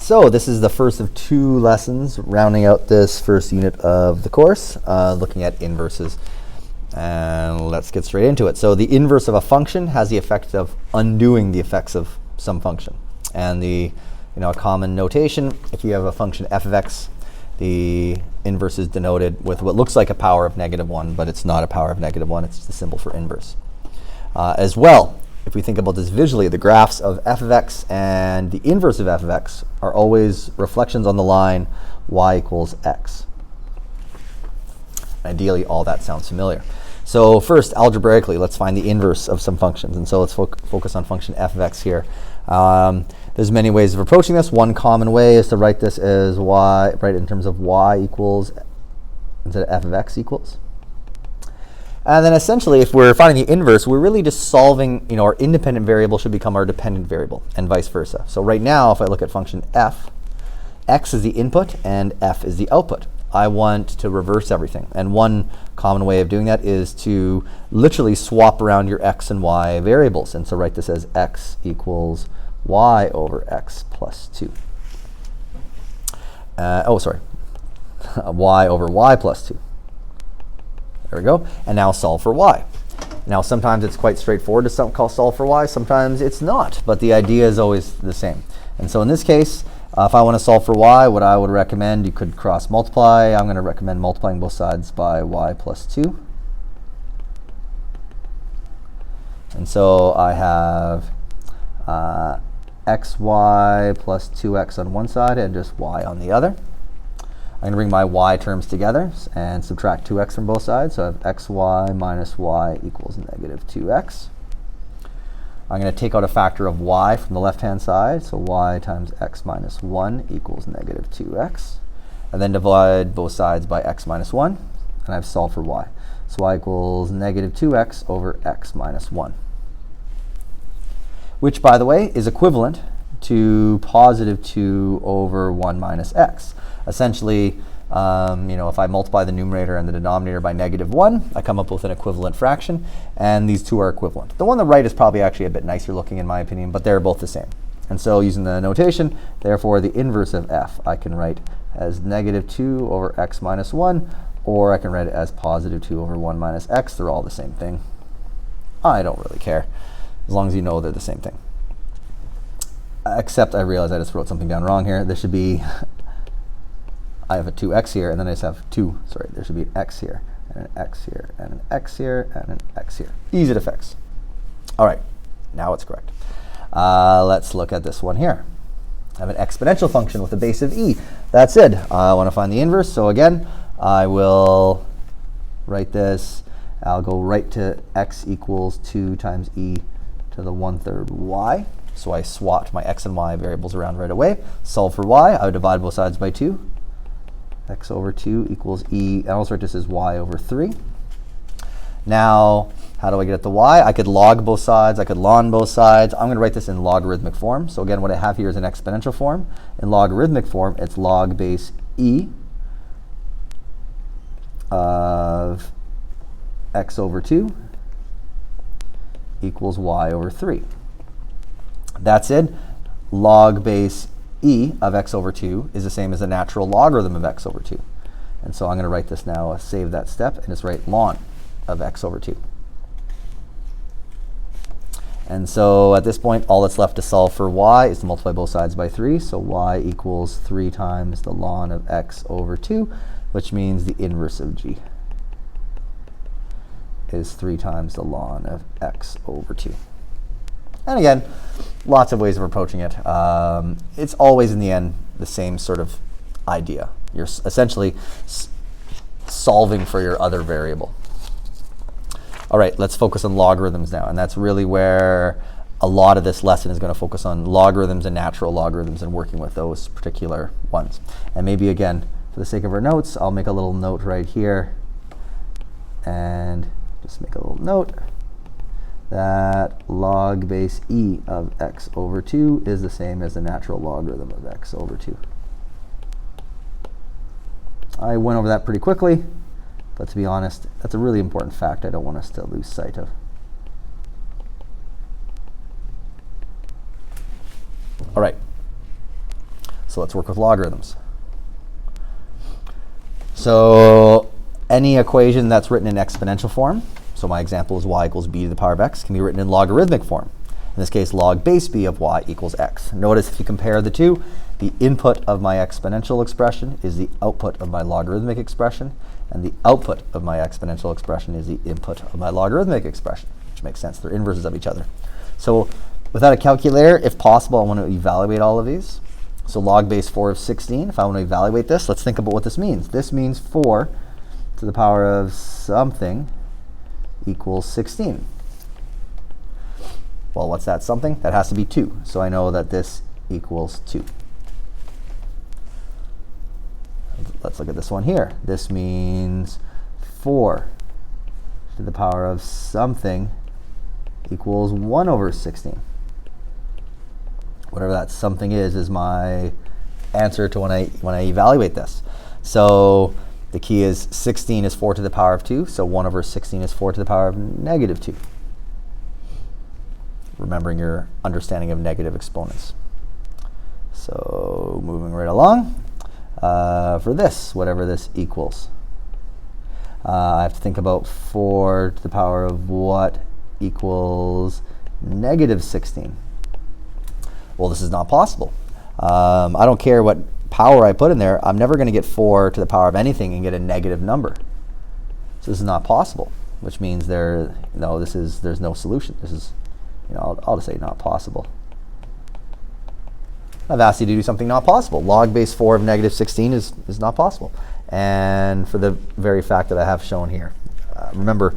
So this is the first of 2 lessons rounding out this first unit of the course, looking at inverses. And let's get straight into it. So the inverse of a function has the effect of undoing the effects of some function. And a common notation, if you have a function f of x, the inverse is denoted with what looks like a power of -1, but it's not a power of -1. It's the symbol for inverse. As well, if we think about this visually, the graphs of f of x and the inverse of f of x are always reflections on the line y equals x. Ideally, all that sounds familiar. So first, algebraically, let's find the inverse of some functions. And so let's focus on function f of x here. There's many ways of approaching this. One common way is to write this as y, right, in terms of y equals instead of f of x equals. And then essentially, if we're finding the inverse, we're really just solving, our independent variable should become our dependent variable and vice versa. So right now, if I look at function f, x is the input and f is the output. I want to reverse everything. And one common way of doing that is to literally swap around your x and y variables. And so write this as x equals y over x plus 2. Y over y plus 2. There we go. And now solve for y. Now sometimes it's quite straightforward to solve for y. Sometimes it's not. But the idea is always the same. And so in this case, if I want to solve for y, what I would recommend, you could cross multiply. I'm going to recommend multiplying both sides by y plus 2. And so I have xy plus 2x on one side and just y on the other. I'm going to bring my y terms together and subtract 2x from both sides. So I have xy minus y equals negative 2x. I'm going to take out a factor of y from the left-hand side. So y times x minus 1 equals negative 2x. And then divide both sides by x minus 1. And I've solved for y. So y equals negative 2x over x minus 1. Which, by the way, is equivalent to positive 2 over 1 minus x. Essentially, if I multiply the numerator and the denominator by -1, I come up with an equivalent fraction, and these two are equivalent. The one on the right is probably actually a bit nicer looking in my opinion, but they're both the same. And so using the notation, therefore the inverse of f I can write as negative 2 over x minus 1, or I can write it as positive 2 over 1 minus x. They're all the same thing. I don't really care, as long as you know they're the same thing. Except I realize I just wrote something down wrong here. There should be I have a 2x here, and then I just have there should be an x here, and an x here, and an x here, and an x here. Easy to fix. All right, now it's correct. Let's look at this one here. I have an exponential function with a base of e. That's it. I want to find the inverse, so again, I will write this. I'll go right to x equals 2 times e to the 1/3 y. So I swapped my x and y variables around right away. Solve for y. I would divide both sides by 2. X over 2 equals e. And I'll also write this as y over 3. Now, how do I get at the y? I could log both sides. I could ln both sides. I'm going to write this in logarithmic form. So again, what I have here is an exponential form. In logarithmic form, it's log base e of x over 2 equals y over 3. That's it. Log base e of x over 2 is the same as the natural logarithm of x over 2. And so I'm going to write this now, save that step, and just write ln of x over 2. And so at this point, all that's left to solve for y is to multiply both sides by 3. So y equals 3 times the ln of x over 2, which means the inverse of g is 3 times the ln of x over 2. And again, lots of ways of approaching it. It's always, in the end, the same sort of idea. You're essentially solving for your other variable. All right, let's focus on logarithms now. And that's really where a lot of this lesson is going to focus on logarithms and natural logarithms and working with those particular ones. And maybe, again, for the sake of our notes, I'll make a little note right here. And just make a little note that log base e of x over 2 is the same as the natural logarithm of x over 2. I went over that pretty quickly, but to be honest, that's a really important fact I don't want us to lose sight of. All right. So let's work with logarithms. So any equation that's written in exponential form, so my example is y equals b to the power of x, can be written in logarithmic form. In this case, log base b of y equals x. Notice if you compare the two, the input of my exponential expression is the output of my logarithmic expression, and the output of my exponential expression is the input of my logarithmic expression, which makes sense. They're inverses of each other. So without a calculator, if possible, I want to evaluate all of these. So log base 4 of 16, if I want to evaluate this, let's think about what this means. This means 4 to the power of something equals 16. Well, what's that something? That has to be 2. So I know that this equals 2. Let's look at this one here. This means 4 to the power of something equals 1 over 16. Whatever that something is my answer to when I evaluate this. So the key is 16 is 4 to the power of 2, so 1 over 16 is 4 to the power of negative 2. Remembering your understanding of negative exponents. So moving right along, for this, whatever this equals, I have to think about 4 to the power of what equals negative 16. Well, this is not possible. I don't care what power I put in there, I'm never going to get 4 to the power of anything and get a negative number. So this is not possible, which means there's no solution. This is, I'll just say not possible. I've asked you to do something not possible. Log base 4 of negative 16 is not possible. And for the very fact that I have shown here. Remember,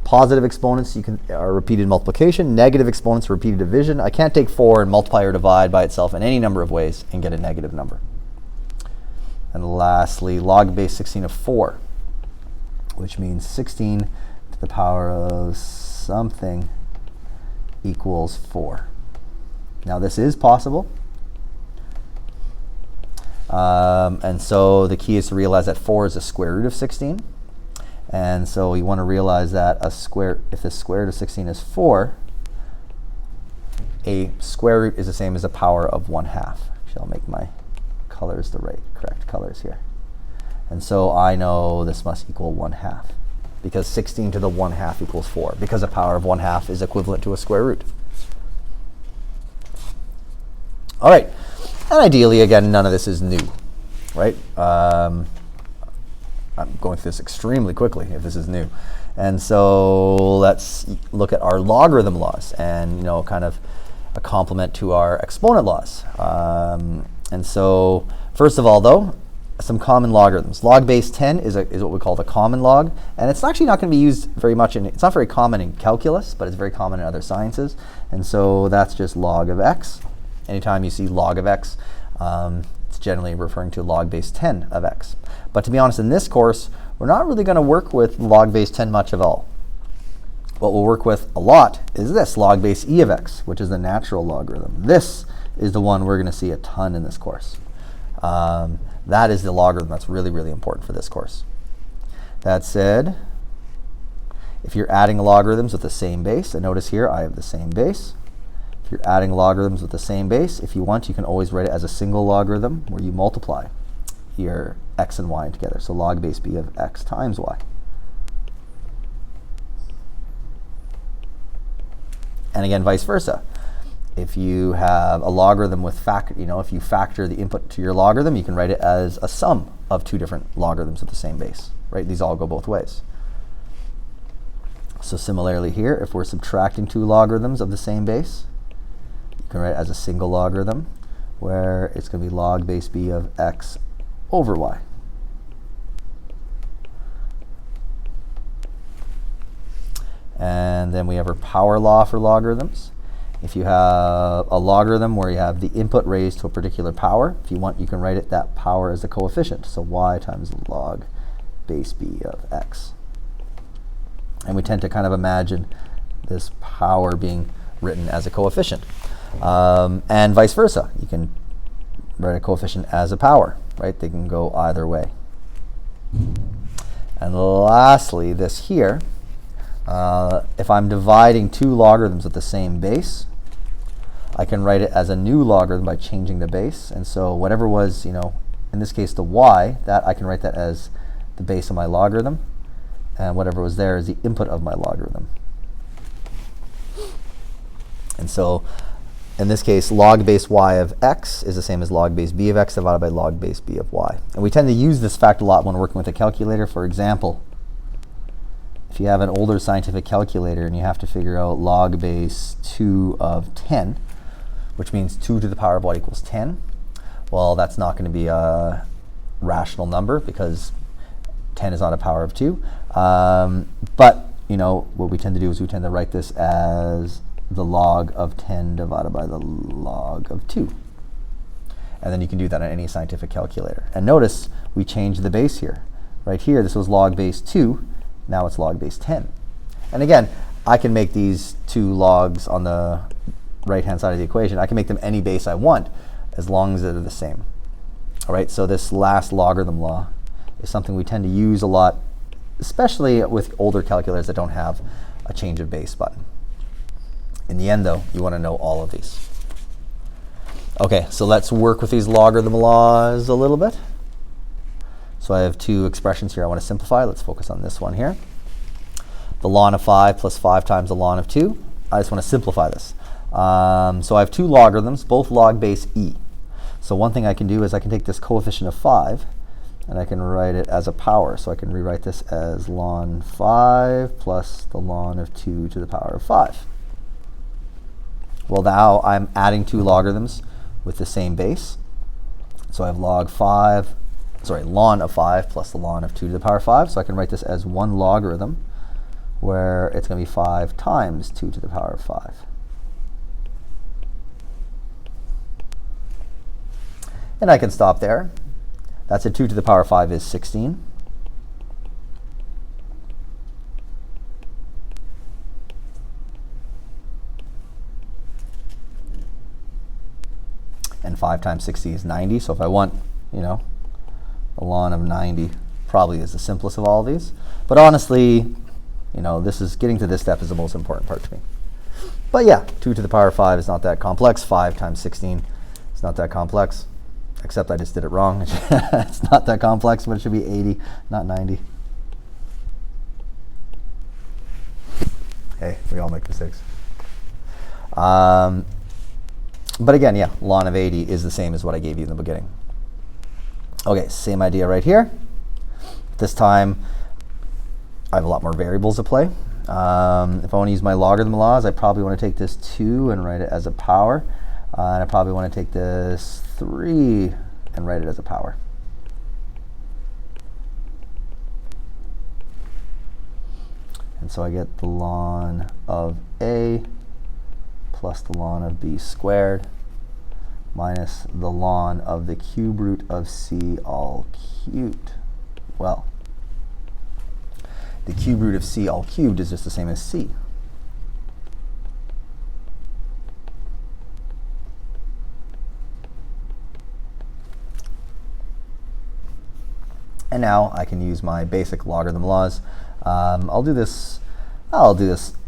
positive exponents are repeated multiplication. Negative exponents are repeated division. I can't take 4 and multiply or divide by itself in any number of ways and get a negative number. And lastly, log base 16 of 4, which means 16 to the power of something equals 4. Now this is possible. And so the key is to realize that 4 is the square root of 16. And so you want to realize that if the square root of 16 is 4, a square root is the same as the power of 1/2. Actually, I'll make my colors the correct colors here. And so I know this must equal 1/2, because 16 to the 1/2 equals 4, because a power of 1/2 is equivalent to a square root. All right. And ideally, again, none of this is new, right? I'm going through this extremely quickly if this is new. And so let's look at our logarithm laws and, kind of a complement to our exponent laws. And so first of all, though, some common logarithms. Log base 10 is what we call the common log. And it's actually not going to be used very much it's not very common in calculus, but it's very common in other sciences. And so that's just log of x. Anytime you see log of x, it's generally referring to log base 10 of x. But to be honest, in this course, we're not really going to work with log base 10 much of all. What we'll work with a lot is this, log base e of x, which is the natural logarithm. This is the one we're going to see a ton in this course. That is the logarithm that's really, really important for this course. That said, if you're adding logarithms with the same base, and notice here I have the same base. If you're adding logarithms with the same base, if you want, you can always write it as a single logarithm where you multiply your x and y together. So log base b of x times y. And again, vice versa. If you have a logarithm with if you factor the input to your logarithm, you can write it as a sum of two different logarithms with the same base, right? These all go both ways. So similarly here, if we're subtracting two logarithms of the same base, you can write it as a single logarithm where it's going to be log base b of x over y. And then we have our power law for logarithms. If you have a logarithm where you have the input raised to a particular power, if you want, you can write it that power as a coefficient. So y times log base b of x. And we tend to kind of imagine this power being written as a coefficient. And vice versa. You can write a coefficient as a power, right? They can go either way. And lastly, this here, if I'm dividing two logarithms with the same base, I can write it as a new logarithm by changing the base. And so whatever was, in this case the y, that I can write that as the base of my logarithm. And whatever was there is the input of my logarithm. And so in this case, log base y of x is the same as log base b of x divided by log base b of y. And we tend to use this fact a lot when working with a calculator. For example, if you have an older scientific calculator and you have to figure out log base 2 of 10, which means 2 to the power of what equals 10, well, that's not going to be a rational number because 10 is not a power of 2. But what we tend to do is we tend to write this as the log of 10 divided by the log of 2. And then you can do that on any scientific calculator. And notice we changed the base here. Right here, this was log base 2. Now it's log base 10. And again, I can make these two logs on the right-hand side of the equation. I can make them any base I want as long as they're the same. All right, so this last logarithm law is something we tend to use a lot, especially with older calculators that don't have a change of base button. In the end, though, you want to know all of these. Okay, so let's work with these logarithm laws a little bit. So I have two expressions here I want to simplify. Let's focus on this one here. The ln of 5 plus 5 times the ln of 2. I just want to simplify this. So I have two logarithms, both log base e. So one thing I can do is I can take this coefficient of 5 and I can write it as a power. So I can rewrite this as ln 5 plus the ln of 2 to the power of 5. Well, now I'm adding two logarithms with the same base. So I have ln of 5 plus the ln of 2 to the power of 5. So I can write this as one logarithm where it's going to be 5 times 2 to the power of 5. And I can stop there. That's a 2 to the power of 5 is 16. And 5 times 60 is 90. So if I want, the ln of 90 probably is the simplest of all of these. But honestly, this is getting to this step is the most important part to me. But yeah, 2 to the power of 5 is not that complex. 5 times 16 is not that complex. Except I just did it wrong. It's not that complex, but it should be 80, not 90. Hey, we all make mistakes. But again, yeah, ln of 80 is the same as what I gave you in the beginning. Okay, same idea right here. This time, I have a lot more variables to play. If I want to use my logarithm laws, I probably want to take this 2 and write it as a power. And I probably want to take this 3 and write it as a power. And so I get the ln of a plus the ln of b squared minus the ln of the cube root of c all cubed. Well, the cube root of c all cubed is just the same as c. And now I can use my basic logarithm laws. I'll do this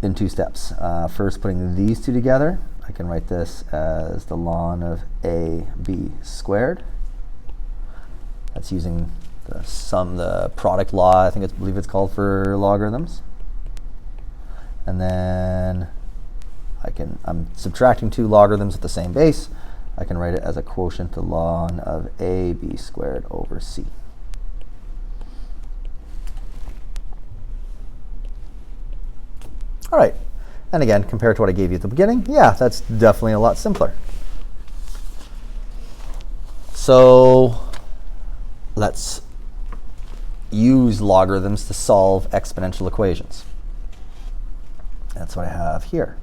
in 2 steps. First, putting these two together, I can write this as the ln of ab squared. That's using the product law, I believe it's called for logarithms. And then I'm subtracting 2 logarithms at the same base. I can write it as a quotient to ln of ab squared over c. All right, and again, compared to what I gave you at the beginning, yeah, that's definitely a lot simpler. So let's use logarithms to solve exponential equations. That's what I have here.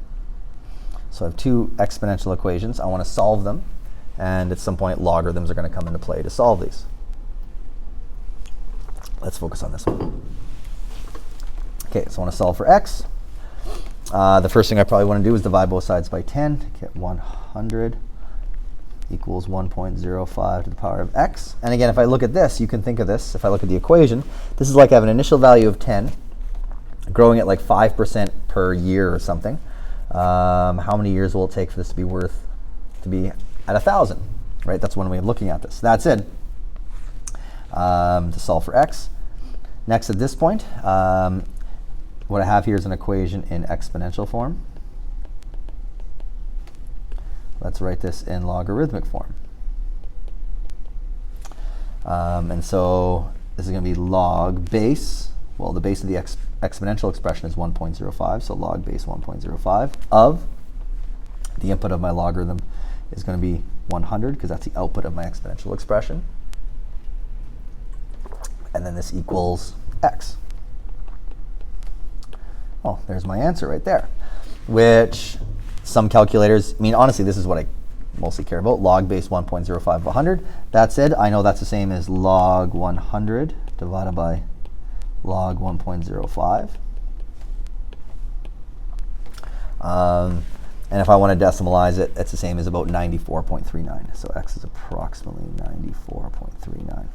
So I have 2 exponential equations. I want to solve them, and at some point, logarithms are going to come into play to solve these. Let's focus on this one. Okay, so I want to solve for x. The first thing I probably want to do is divide both sides by 10 to get 100 equals 1.05 to the power of x. And again, if I look at this, you can think of this. If I look at the equation, this is like I have an initial value of 10, growing at like 5% per year or something. How many years will it take for this to be worth to be at 1,000, right? That's one way of looking at this. That's it. To solve for x. Next, at this point, what I have here is an equation in exponential form. Let's write this in logarithmic form. And so this is going to be log base. Well, the base of the exponential expression is 1.05, so log base 1.05 of the input of my logarithm is going to be 100, because that's the output of my exponential expression. And then this equals x. Oh, there's my answer right there, which some calculators, I mean, honestly, this is what I mostly care about, log base 1.05 of 100. That said, I know that's the same as log 100 divided by log 1.05. And if I want to decimalize it, it's the same as about 94.39. So x is approximately 94.39.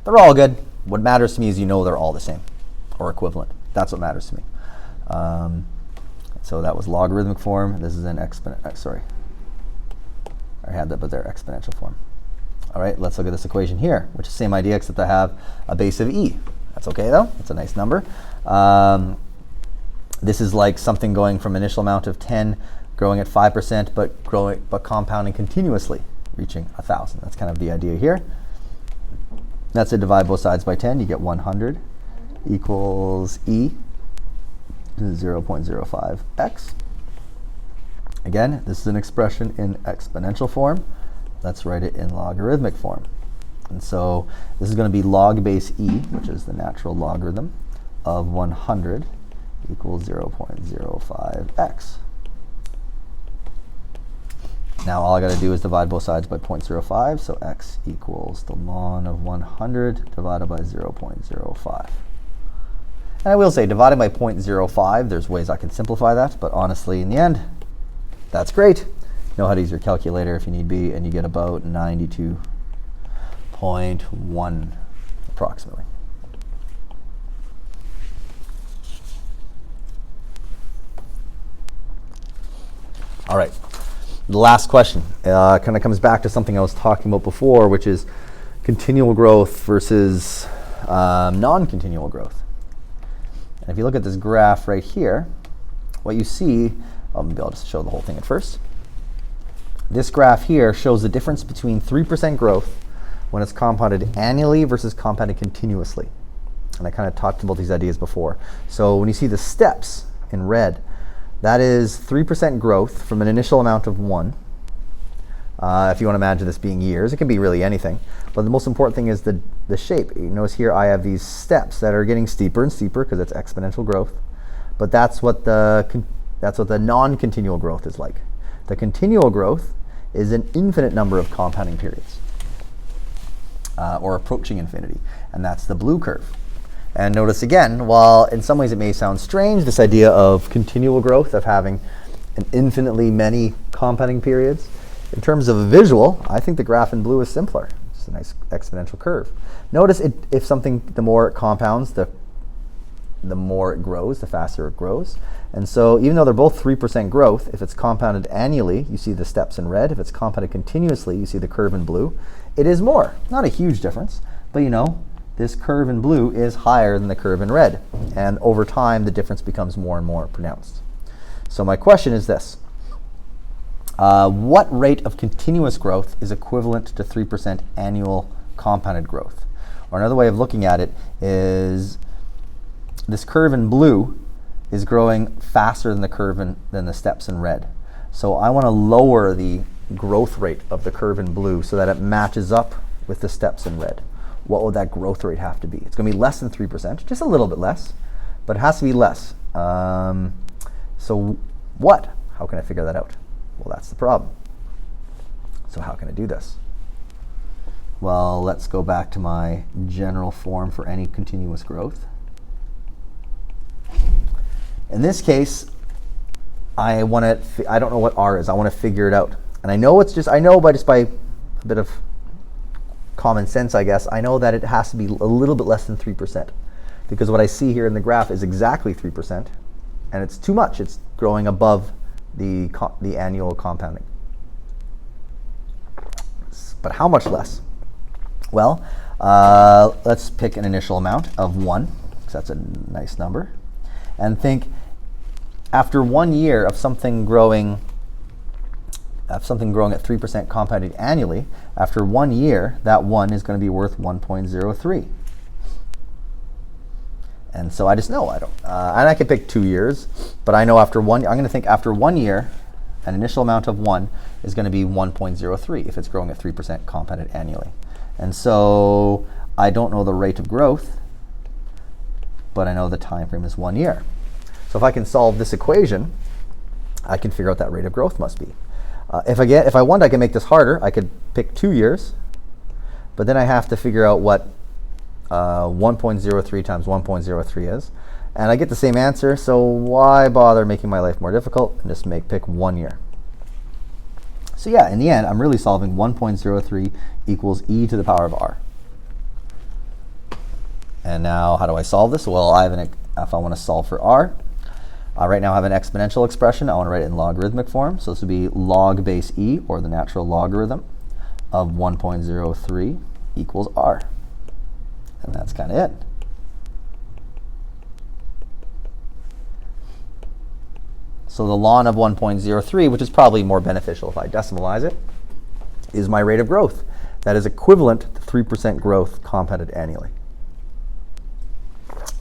They're all good. What matters to me is you know they're all the same or equivalent. That's what matters to me. So that was logarithmic form. This is an sorry. I had that, but they're exponential form. All right, let's look at this equation here, which is the same idea except I have a base of e. That's okay though. It's a nice number. This is like something going from initial amount of 10, growing at 5%, but compounding continuously, reaching 1,000. That's kind of the idea here. That's it. Divide both sides by 10. You get 100 equals e. 0.05x. Again, this is an expression in exponential form. Let's write it in logarithmic form. And so this is going to be log base e, which is the natural logarithm of 100 equals 0.05x. Now all I got to do is divide both sides by 0.05, so x equals the ln of 100 divided by 0.05. And I will say, divided by 0.05, there's ways I can simplify that, but honestly, in the end, that's great. You know how to use your calculator if you need be, and you get about 92.1 approximately. All right, the last question kind of comes back to something I was talking about before, which is continual growth versus non-continual growth. And if you look at this graph right here, what you see, maybe I'll just show the whole thing at first. This graph here shows the difference between 3% growth when it's compounded annually versus compounded continuously. And I kind of talked about these ideas before. So when you see the steps in red, that is 3% growth from an initial amount of 1. If you want to imagine this being years, it can be really anything. But the most important thing is the shape. You notice here I have these steps that are getting steeper and steeper because it's exponential growth. But that's what the non-continual growth is like. The continual growth is an infinite number of compounding periods, or approaching infinity. And that's the blue curve. And notice again, while in some ways it may sound strange, this idea of continual growth, of having an infinitely many compounding periods, in terms of a visual, I think the graph in blue is simpler. It's a nice exponential curve. Notice if something, the more it compounds, the more it grows, the faster it grows. And so even though they're both 3% growth, if it's compounded annually, you see the steps in red. If it's compounded continuously, you see the curve in blue. It is more. Not a huge difference, but you know, this curve in blue is higher than the curve in red. And over time, the difference becomes more and more pronounced. So my question is this. What rate of continuous growth is equivalent to 3% annual compounded growth? Or another way of looking at it is this curve in blue is growing faster than than the steps in red. So I want to lower the growth rate of the curve in blue so that it matches up with the steps in red. What would that growth rate have to be? It's going to be less than 3%, just a little bit less, but it has to be less. So what? How can I figure that out? Well, that's the problem. So how can I do this? Well, let's go back to my general form for any continuous growth. In this case, I don't know what r is. I want to figure it out. And I know just by a bit of common sense, I guess, I know that it has to be a little bit less than 3%. Because what I see here in the graph is exactly 3%. And it's too much. It's growing above the annual compounding. But how much less? Well, let's pick an initial amount of 1, because that's a nice number, and think after 1 year of something growing at 3% compounded annually, after 1 year, that 1 is going to be worth 1.03. And so I just know and I could pick 2 years, but I know after I'm going to think after 1 year, an initial amount of 1 is going to be 1.03 if it's growing at 3% compounded annually. And so I don't know the rate of growth, but I know the time frame is 1 year. So if I can solve this equation, I can figure out that rate of growth must be. If I want, I can make this harder. I could pick 2 years, but then I have to figure out what 1.03 times 1.03 is. And I get the same answer, so why bother making my life more difficult and just pick 1 year. So yeah, in the end, I'm really solving 1.03 equals e to the power of r. And now, how do I solve this? Well, if I want to solve for r, right now I have an exponential expression. I want to write it in logarithmic form. So this would be log base e, or the natural logarithm, of 1.03 equals r. And that's kind of it. So the ln of 1.03, which is probably more beneficial if I decimalize it, is my rate of growth. That is equivalent to 3% growth compounded annually.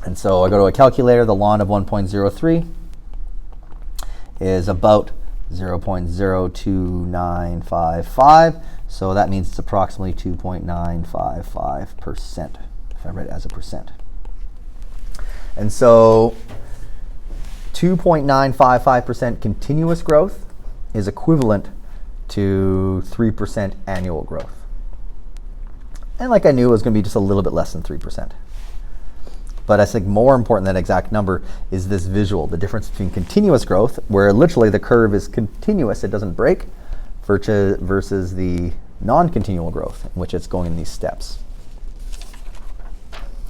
And so I go to a calculator. The ln of 1.03 is about 0.02955. So that means it's approximately 2.955%, if I write it as a percent. And so 2.955% continuous growth is equivalent to 3% annual growth. And like I knew, it was going to be just a little bit less than 3%. But I think more important than that exact number is this visual, the difference between continuous growth, where literally the curve is continuous, it doesn't break, versus the non-continual growth, in which it's going in these steps.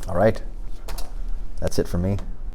All right, that's it for me.